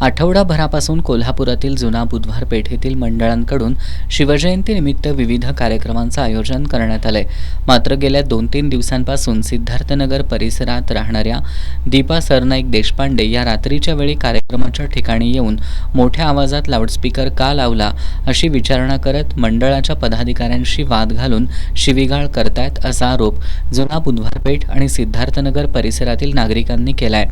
आठवडाभरापासून कोल्हापुरातील जुना बुधवार पेठेतील मंडळांकडून शिवजयंतीनिमित्त विविध कार्यक्रमांचं आयोजन करण्यात आलंय. मात्र गेल्या 2-3 दिवसांपासून सिद्धार्थनगर परिसरात राहणाऱ्या दीपा सरनाईक देशपांडे या रात्रीच्या वेळी कार्यक्रमाच्या ठिकाणी येऊन मोठ्या आवाजात लाऊडस्पीकर का लावला अशी विचारणा करत मंडळाच्या पदाधिकाऱ्यांशी वाद घालून शिवीगाळ करतायत असा आरोप जुना बुधवार पेठ आणि सिद्धार्थनगर परिसरातील नागरिकांनी केलाय.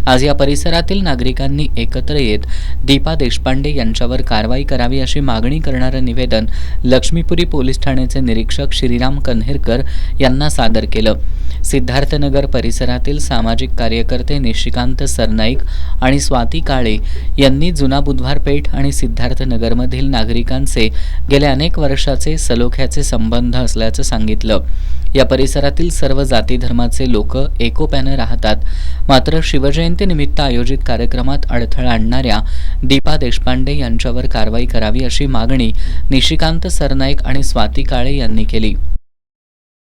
आज या परिसरातील नागरिकांनी एकत्र येत दीपा देशपांडे यांच्यावर कारवाई करावी अशी मागणी करणारं निवेदन लक्ष्मीपुरी पोलीस ठाण्याचे निरीक्षक श्रीराम कन्हेरकर यांना सादर केलं. सिद्धार्थनगर परिसरातील सामाजिक कार्यकर्ते निशिकांत सरनाईक आणि स्वाती काळे यांनी जुना बुधवार पेठ आणि सिद्धार्थनगरमधील नागरिकांचे गेल्या अनेक वर्षाचे सलोख्याचे संबंध असल्याचं सांगितलं. या परिसरातील सर्व जाती धर्माचे लोक एकोप्यानं राहतात. मात्र शिवजयंतीनिमित्त आयोजित कार्यक्रमात अडथळा आणणाऱ्या दीपा देशपांडे यांच्यावर कारवाई करावी अशी मागणी निशिकांत सरनाईक आणि स्वाती काळे यांनी केली.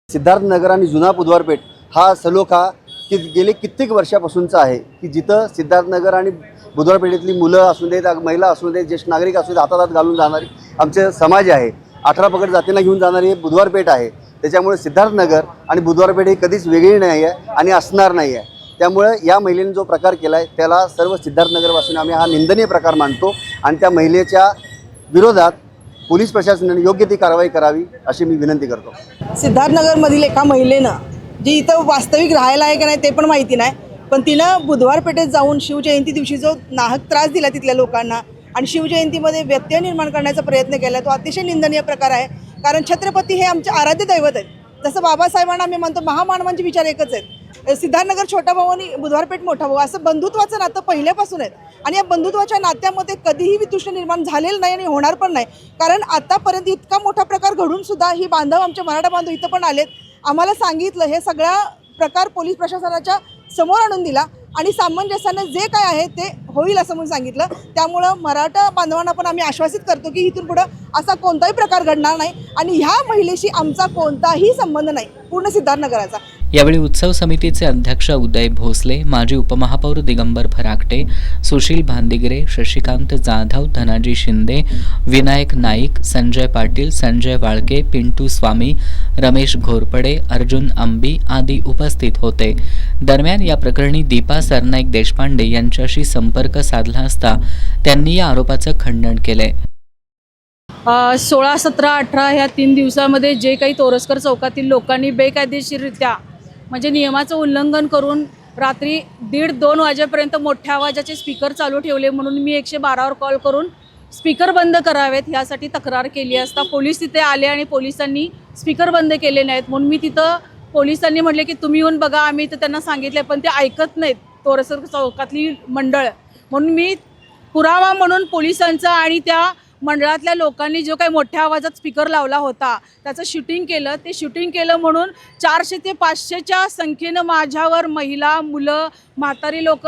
सिद्धार्थनगर आणि जुना बुधवार पेठ हा सलोखा गेले कित्येक वर्षापासूनचा आहे की जिथं सिद्धार्थनगर आणि बुधवार पेठेतली मुलं असू देत, महिला असू देत, ज्येष्ठ नागरिक असू देत, हातात घालून जाणारी आमचे समाज आहे. 18 पगड जातींना घेऊन जाणारी बुधवार पेठ आहे. त्याच्यामुळे सिद्धार्थनगर आणि बुधवार पेठ ही कधीच वेगळी नाही आहे आणि असणार नाही आहे. त्यामुळे या महिलेने जो प्रकार केला आहे त्याला सर्व सिद्धार्थनगरपासून आम्ही हा निंदनीय प्रकार मानतो आणि त्या महिलेच्या विरोधात पोलीस प्रशासनाने योग्य ती कारवाई करावी अशी मी विनंती करतो. सिद्धार्थनगरमधील एका महिलेनं जी इथं वास्तविक राहायला आहे की नाही ते पण माहिती नाही, पण तिनं बुधवार पेठेत जाऊन शिवजयंती दिवशी जो नाहक त्रास दिला तिथल्या लोकांना आणि शिवजयंतीमध्ये व्यत्यय निर्माण करण्याचा प्रयत्न केला तो अतिशय निंदनीय प्रकार आहे. कारण छत्रपती हे आमचे आराध्य दैवत आहेत. जसं बाबासाहेबांना आम्ही म्हणतो महामानवांचे विचार एकच आहेत. सिद्धार्थनगर छोटा भाऊ आणि बुधवार पेठ मोठा भाऊ असं बंधुत्वाचं नातं पहिल्यापासून आहे आणि या बंधुत्वाच्या नात्यामध्ये कधीही वितुष्ट निर्माण झालेलं नाही आणि होणार पण नाही. कारण आतापर्यंत इतका मोठा प्रकार घडून सुद्धा ही बांधव आमचे मराठा बांधव इथं पण आलेत. आम्हाला सांगितलं हे सगळा प्रकार पोलीस प्रशासनाच्या समोर आणून दिला आणि सामंजस्याने जे काय आहे ते होईल असं म्हणून सांगितलं. त्यामुळं मराठा बांधवांना पण आम्ही आश्वासित करतो की इथून पुढं असा कोणताही प्रकार घडणार नाही आणि ह्या महिलेशी आमचा कोणताही संबंध नाही पूर्ण सिद्धार्थनगराचा. यावेळी उत्सव समितीचे अध्यक्ष उदय भोसले, माजी उपमहापौर दिगंबर फराकटे, सुशील भांदिगरे, शशिकांत जाधव, धनाजी शिंदे, विनायक नाईक, संजय पाटील, संजय वाळके, पिंटू स्वामी, रमेश घोरपडे, अर्जुन आंबी आदी उपस्थित होते. दरम्यान या प्रकरणी दीपा सरनाईक देशपांडे यांच्याशी संपर्क साधला असता त्यांनी या आरोपाचं खंडन केलंय. 16, 17, 18 ह्या 3 दिवसामध्ये जे काही तोरसकर चौकातील लोकांनी बेकायदेशीररित्या म्हणजे नियमाचं उल्लंघन करून रात्री 1:30-2 वाजेपर्यंत मोठ्या आवाजाचे स्पीकर चालू ठेवले म्हणून मी 112वर कॉल करून स्पीकर बंद करावेत यासाठी तक्रार केली असता पोलीस तिथे आले आणि पोलिसांनी स्पीकर बंद केले नाहीत. म्हणून मी तिथं पोलिसांनी म्हटले की तुम्ही येऊन बघा. आम्ही तर त्यांना सांगितले पण ते ऐकत नाहीत तोरसकर चौकातली मंडळ. म्हणून मी पुरावा म्हणून पोलिसांचा आणि त्या मंडळातल्या लोकांनी जो काही मोठ्या आवाजात स्पीकर लावला होता त्याचं शूटिंग केलं. ते शूटिंग केलं म्हणून 400 ते 500च्या संख्येनं माझ्यावर महिला, मुलं, म्हातारी लोक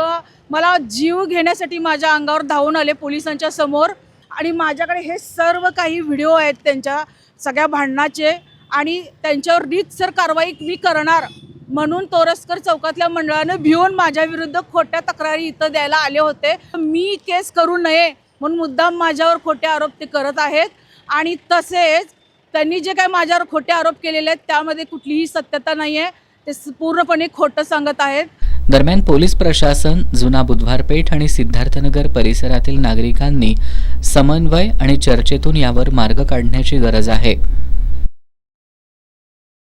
मला जीव घेण्यासाठी माझ्या अंगावर धावून आले पोलिसांच्या समोर आणि माझ्याकडे हे सर्व काही व्हिडिओ आहेत त्यांच्या सगळ्या भांडणाचे आणि त्यांच्यावर रीतसर कारवाई मी करणार म्हणून तोरसकर चौकातल्या मंडळानं भिवून माझ्या विरुद्ध खोट्या तक्रारी इथं द्यायला आले होते. मी केस करू नये म्हणून मुद्दाम माझ्यावर खोटे आरोप ते करत आहेत आणि तसेच त्यांनी जे काही माझ्यावर खोटे आरोप केलेले आहेत त्यामध्ये कुठलीही सत्यता नाही आहे. ते पूर्णपणे खोटं सांगत आहेत. दरम्यान पोलीस प्रशासन, जुना बुधवार पेठ आणि सिद्धार्थनगर परिसरातील नागरिकांनी समन्वय आणि चर्चेतून यावर मार्ग काढण्याची गरज आहे.